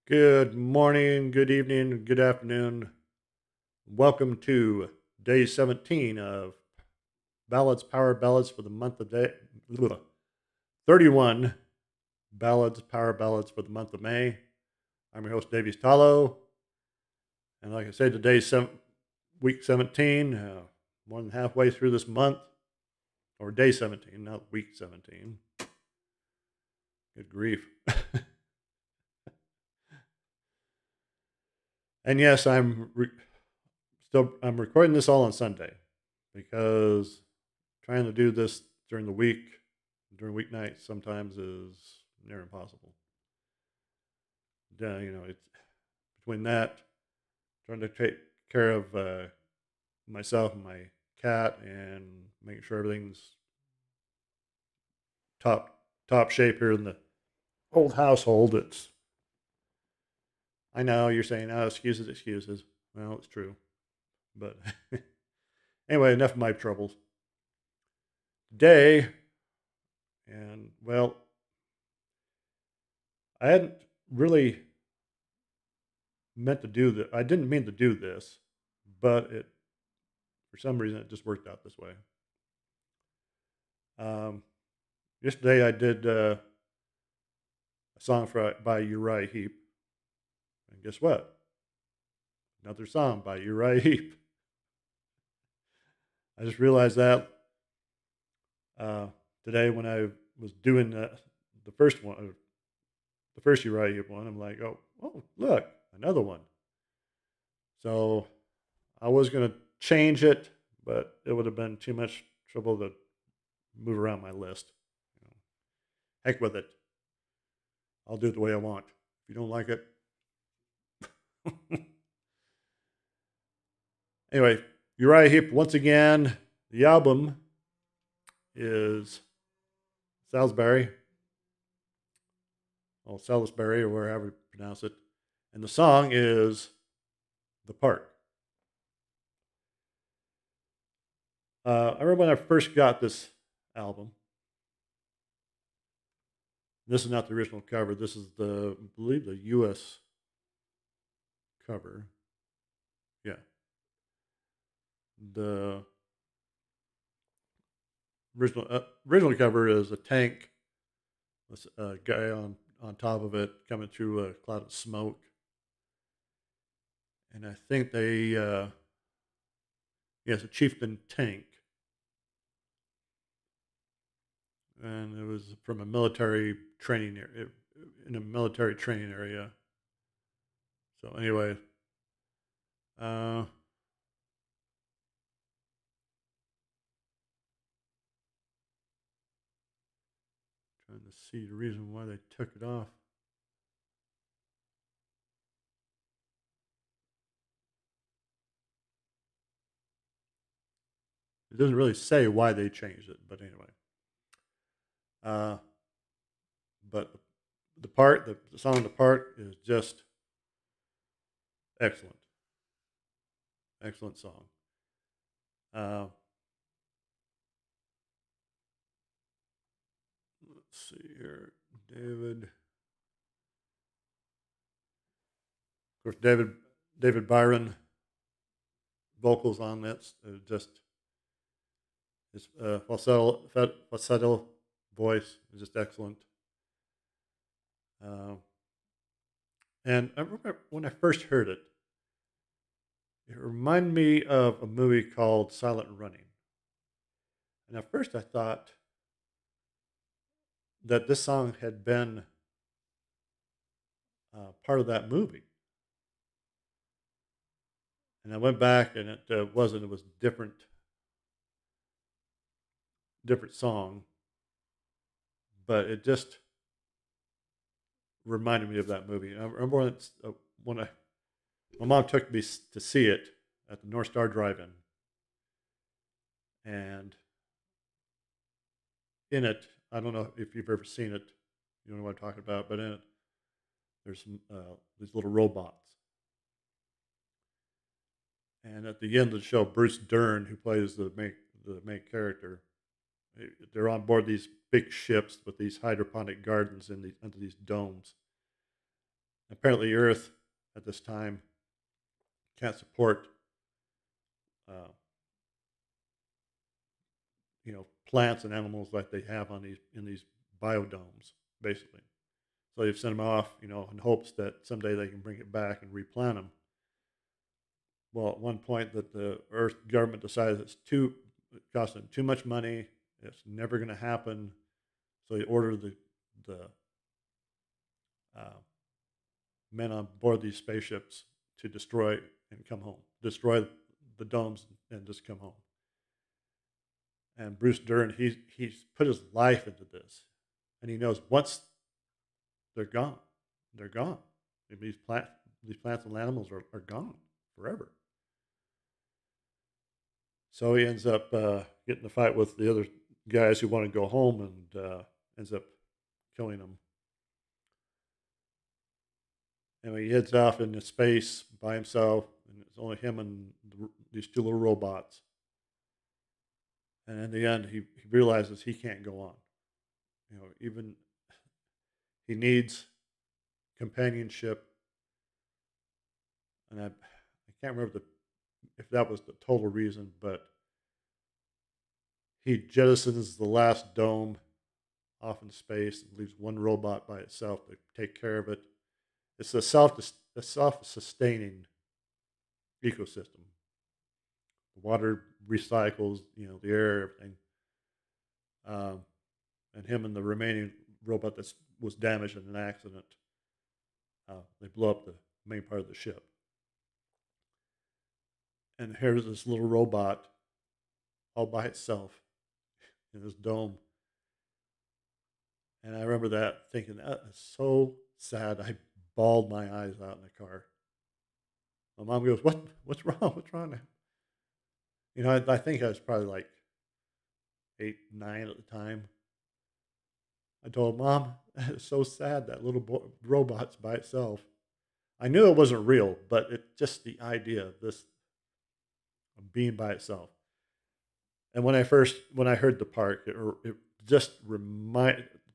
Good morning, good evening, good afternoon. Welcome to day 17 of Ballads, Power Ballads for the month of day. 31 Ballads, Power Ballads for the month of May. I'm your host, Davies Tallow. And like I said, today's week 17, more than halfway through this month, or day 17, not week 17. Good grief. And yes, I'm recording this all on Sunday because trying to do this during the week, during weeknights, sometimes is near impossible. It's between that, trying to take care of myself and my cat, and making sure everything's top shape here in the old household. I know you're saying, oh, excuses, excuses. Well, it's true, but anyway, enough of my troubles. Today, and well, I hadn't really meant to do that. I didn't mean to do this, but it for some reason it just worked out this way. Um, Yesterday I did a song by Uriah Heep, and guess what? Another song by Uriah Heep. I just realized that uh, today when I was doing the first one, the first Uriah Heep one. I'm like, oh, look, another one. So I was gonna change it, but it would have been too much trouble to move around my list. You know, heck with it. I'll do it the way I want. If you don't like it, anyway, Uriah Heep once again. The album is Salisbury, or Salisbury, or wherever you pronounce it, and the song is "The Park." I remember when I first got this album. This is not the original cover. This is I believe, the U.S. cover. Yeah, the original cover is a tank with a guy on top of it coming through a cloud of smoke, and I think yes, a chieftain tank, and it was from a military training area, in a military training area. So anyway, uh, trying to see the reason why they took it off. It doesn't really say why they changed it, but anyway. Uh, but the song "The Park" is just excellent, excellent song. Uh, let's see here, David. Of course, David Byron vocals on this. Just his falsetto voice is just excellent. Uh, and I remember when I first heard it, it reminded me of a movie called Silent Running. And at first I thought that this song had been part of that movie. And I went back, and it wasn't. It was different song, but it just reminded me of that movie. I remember when my mom took me to see it at the North Star Drive-In, and in it, I don't know if you've ever seen it. You know what I'm talking about, but in it, there's these little robots. And at the end of the show, Bruce Dern, who plays the main character, they're on board these big ships with these hydroponic gardens under these domes. Apparently, Earth at this time can't support, uh, plants and animals like they have on these in these biodomes, basically. So they've sent them off, in hopes that someday they can bring it back and replant them. Well, at one point, that the Earth government decided it costs them too much money. It's never going to happen. So they ordered the uh, men on board these spaceships to destroy and come home, destroy the domes and just come home. And Bruce Dern, he's put his life into this, and he knows once they're gone, they're gone. These plants and animals are gone forever. So he ends up getting in a fight with the other guys who want to go home, and ends up killing them. And he heads off into space by himself, and it's only him and these two little robots. And in the end, he realizes he can't go on. Even he needs companionship. And I can't remember if that was the total reason, but he jettisons the last dome off in space and leaves one robot by itself to take care of it. It's a self-sustaining ecosystem. The water recycles, the air, everything. And him and the remaining robot that was damaged in an accident, they blow up the main part of the ship. And here's this little robot all by itself in this dome. And I remember that thinking, that is so sad. I bawled my eyes out in the car. My mom goes, what's wrong? What's wrong now? I think I was probably like 8, 9 at the time. I told Mom, it's so sad that little robot's by itself. I knew it wasn't real, but just the idea of this being by itself. And when I heard the part, it just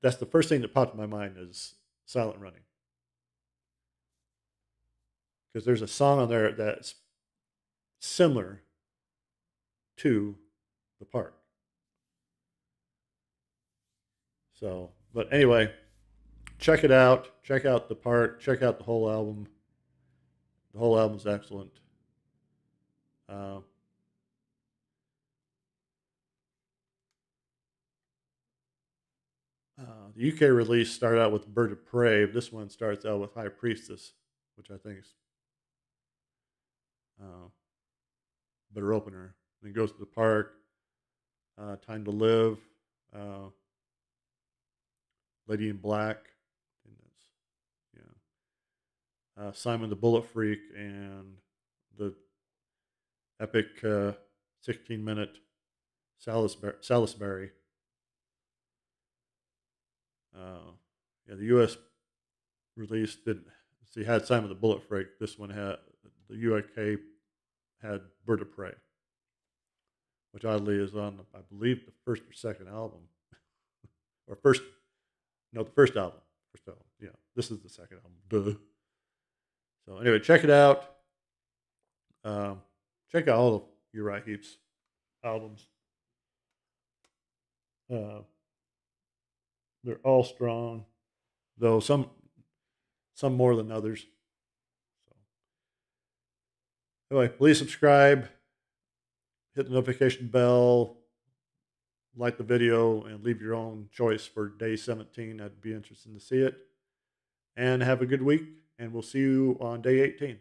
that's the first thing that popped in my mind is Silent Running. Because there's a song on there that's similar to the part. So, but anyway, check it out. Check out the part. Check out the whole album. The whole album's excellent. The UK release started out with Bird of Prey. This one starts out with High Priestess, which I think is better opener. Then goes to the park. Time to Live. Lady in Black. And that's, yeah. Simon the Bullet Freak and the epic 16-minute Salisbury. Yeah, the U.S. release didn't. See, had Simon the Bullet Freak. This one had the UK had Bird of Prey, which oddly is on, I believe, the first or second album, or the first album. First album. Yeah, this is the second album. Duh. So anyway, check it out. Check out all of Uriah Heep's albums. They're all strong, though some more than others. So anyway, please subscribe, hit the notification bell, like the video, and leave your own choice for day 17. I'd be interested to see it. And have a good week, and we'll see you on day 18.